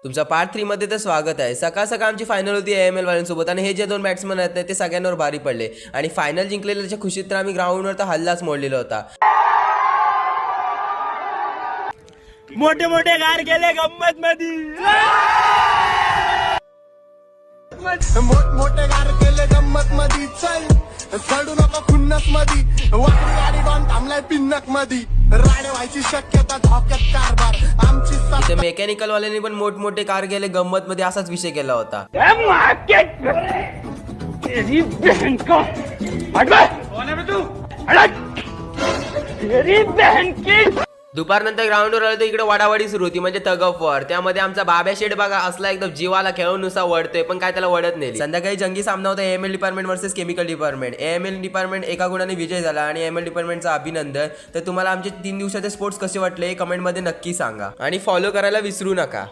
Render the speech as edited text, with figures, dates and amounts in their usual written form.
तुमचा पार्ट 3 मध्ये तर स्वागत आहे। सकाळ सकाळ आमची फायनल होती AML वाल्यांसोबत आणि हे जे दोन बॅट्समन आहेत ते सगळ्यांवर भारी पडले आणि फायनल जिंकलेल्याच्या खुशीत तर आम्ही ग्राउंडवर तर हल्लाच मोडलेला होता। मोठे मोठे गार गेले गंमत मध्ये, मोठे गार केले गंमत मध्ये, चल चढू नको खुन्नस मध्ये, वाकडी गाडी डॉन थांबलाय पिन्नक मध्ये, राडे व्हायची शक्यता धोक्यात कारभार आमची इथे मेकॅनिकल वाल्यांनी पण मोठमोठे कार गेले गंमत मध्ये असाच विषय केला होता। दुपारनंतर ग्राउंडवर आलो तर इकडे वाडावाडी सुरू होती, म्हणजे थग ऑफ वॉर। त्यामध्ये आमचा बाब्या शेड बघा असला एकदम जीवाला खेळून नुसता वडतोय, पण काय त्याला वडत नाही। संध्याकाळी जंगी सामना होता AML department versus chemical department. AML department एका गुणाने विजय झाला आणि AML डिपार्टमेंटचा अभिनंदन। तर तुम्हाला आमचे 3 दिवसाचे स्पोर्ट्स कसे वाटले कमेंट मध्ये नक्की सांगा आणि फॉलो करायला विसरू नका।